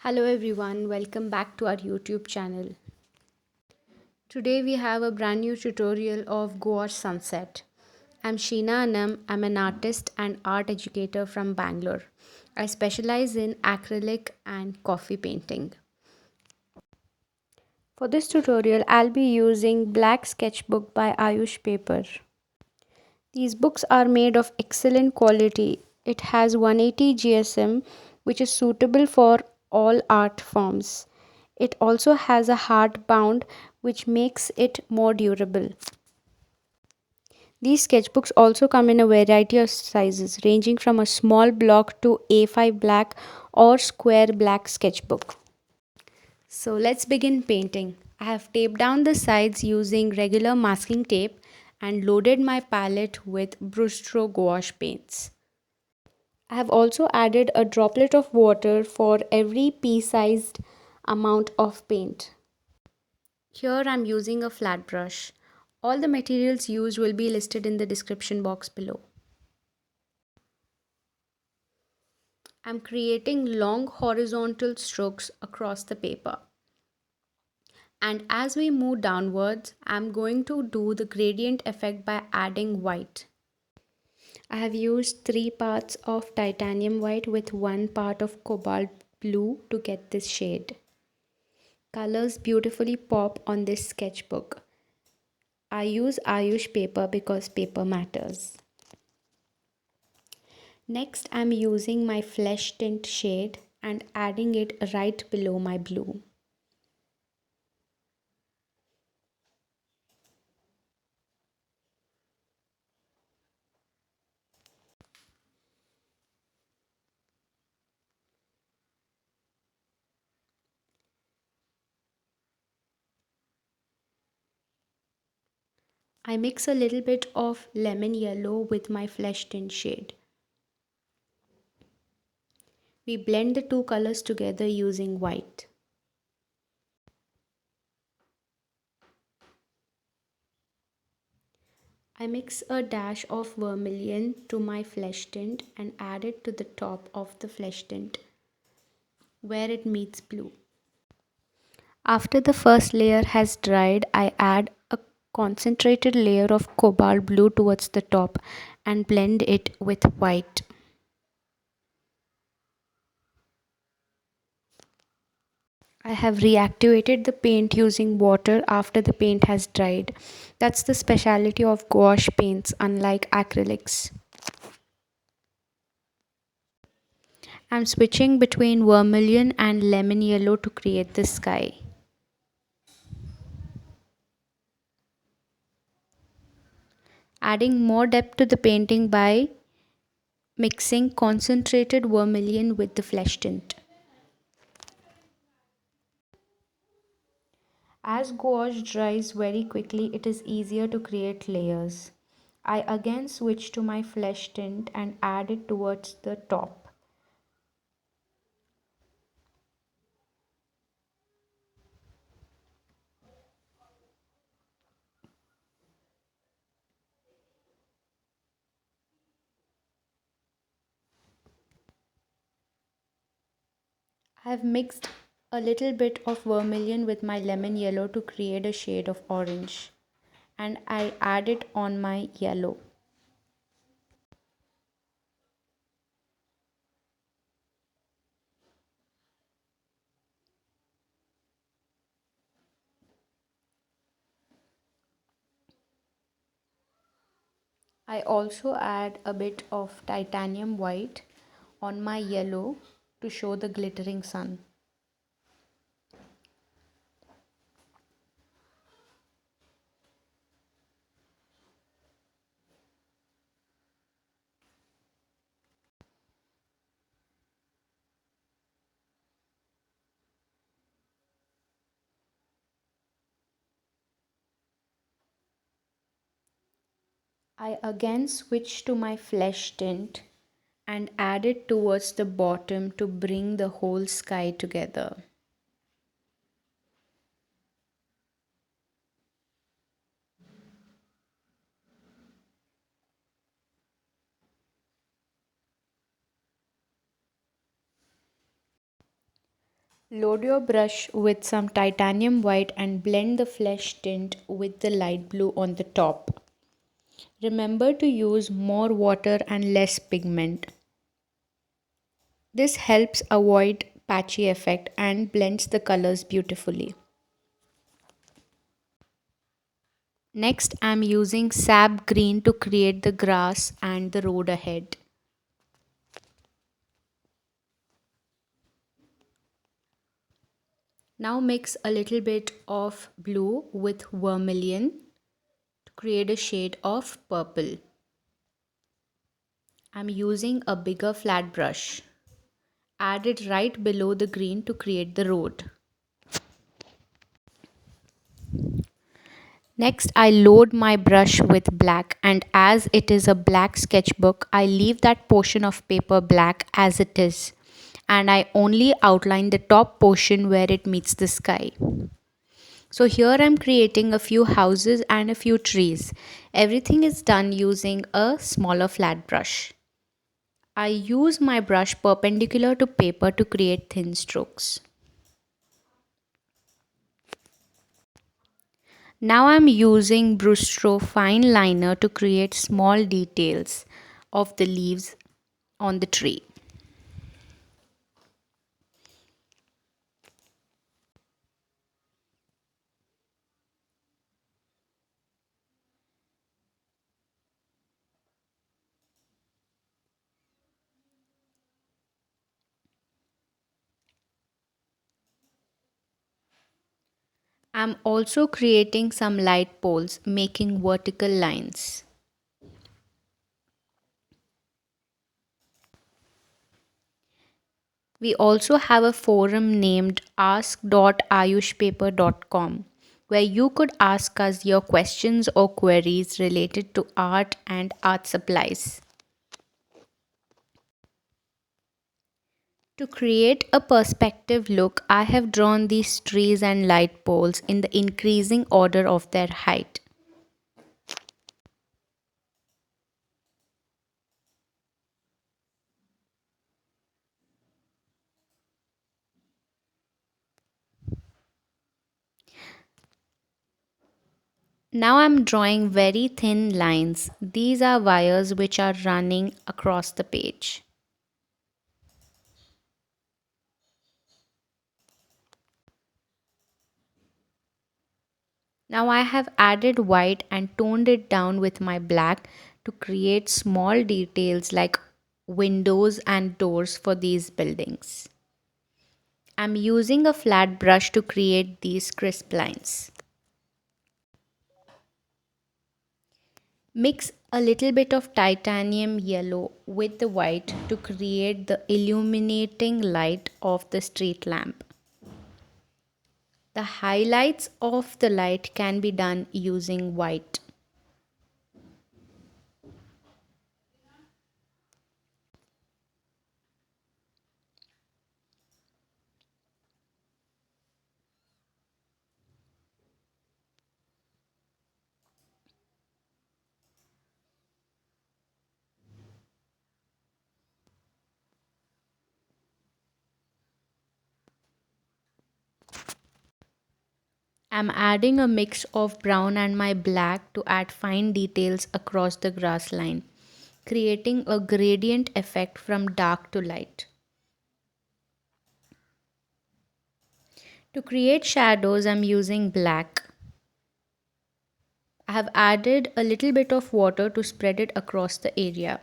Hello everyone, welcome back to our YouTube channel. Today we have a brand new tutorial of Gouache Sunset. I'm Sheena Anam, I'm an artist and art educator from Bangalore. I specialize in acrylic and coffee painting. For this tutorial, I'll be using black sketchbook by Ayush paper. These books are made of excellent quality. It has 180 GSM, which is suitable for all art forms. It also has a hardbound, which makes it more durable. These sketchbooks also come in a variety of sizes, ranging from a small block to A5 black or square black sketchbook. So let's begin painting. I have taped down the sides using regular masking tape and loaded my palette with brustro gouache paints. I have also added a droplet of water for every pea-sized amount of paint. Here I'm using a flat brush. All the materials used will be listed in the description box below. I'm creating long horizontal strokes across the paper. And as we move downwards, I'm going to do the gradient effect by adding white. I have used 3 parts of titanium white with 1 part of cobalt blue to get this shade. Colors beautifully pop on this sketchbook. I use Ayush paper because paper matters. Next, I'm using my flesh tint shade and adding it right below my blue. I mix a little bit of lemon yellow with my flesh tint shade. We blend the two colors together using white. I mix a dash of vermilion to my flesh tint and add it to the top of the flesh tint where it meets blue. After the first layer has dried, I add a concentrated layer of cobalt blue towards the top and blend it with white. I have reactivated the paint using water after the paint has dried. That's the specialty of gouache paints, unlike acrylics. I'm switching between vermilion and lemon yellow to create the sky. Adding more depth to the painting by mixing concentrated vermilion with the flesh tint. As gouache dries very quickly, it is easier to create layers. I again switch to my flesh tint and add it towards the top. I have mixed a little bit of vermilion with my lemon yellow to create a shade of orange, and I add it on my yellow. I also add a bit of titanium white on my yellow to show the glittering sun. I again switch to my flesh tint and add it towards the bottom to bring the whole sky together. Load your brush with some titanium white and blend the flesh tint with the light blue on the top. Remember to use more water and less pigment. This helps avoid patchy effect and blends the colors beautifully. Next, I am using sap green to create the grass and the road ahead. Now mix a little bit of blue with vermilion to create a shade of purple. I'm using a bigger flat brush. Add it right below the green to create the road. Next, I load my brush with black, and as it is a black sketchbook, I leave that portion of paper black as it is, and I only outline the top portion where it meets the sky. So here I'm creating a few houses and a few trees. Everything is done using a smaller flat brush. I use my brush perpendicular to paper to create thin strokes. Now I'm using brustro fine liner to create small details of the leaves on the tree. I'm also creating some light poles, making vertical lines. We also have a forum named ask.ayushpaper.com where you could ask us your questions or queries related to art and art supplies. To create a perspective look, I have drawn these trees and light poles in the increasing order of their height. Now I'm drawing very thin lines. These are wires which are running across the page. Now I have added white and toned it down with my black to create small details like windows and doors for these buildings. I'm using a flat brush to create these crisp lines. Mix a little bit of titanium yellow with the white to create the illuminating light of the street lamp. The highlights of the light can be done using white. I'm adding a mix of brown and my black to add fine details across the grass line, creating a gradient effect from dark to light. To create shadows, I'm using black. I have added a little bit of water to spread it across the area.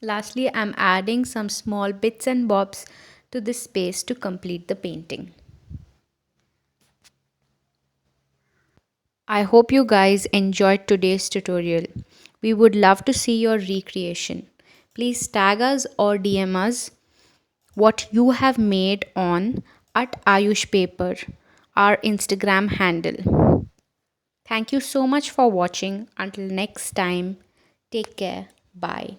Lastly, I'm adding some small bits and bobs to this space to complete the painting. I hope you guys enjoyed today's tutorial. We would love to see your recreation. Please tag us or DM us what you have made on at Ayush Paper, our Instagram handle. Thank you so much for watching. Until next time, take care. Bye.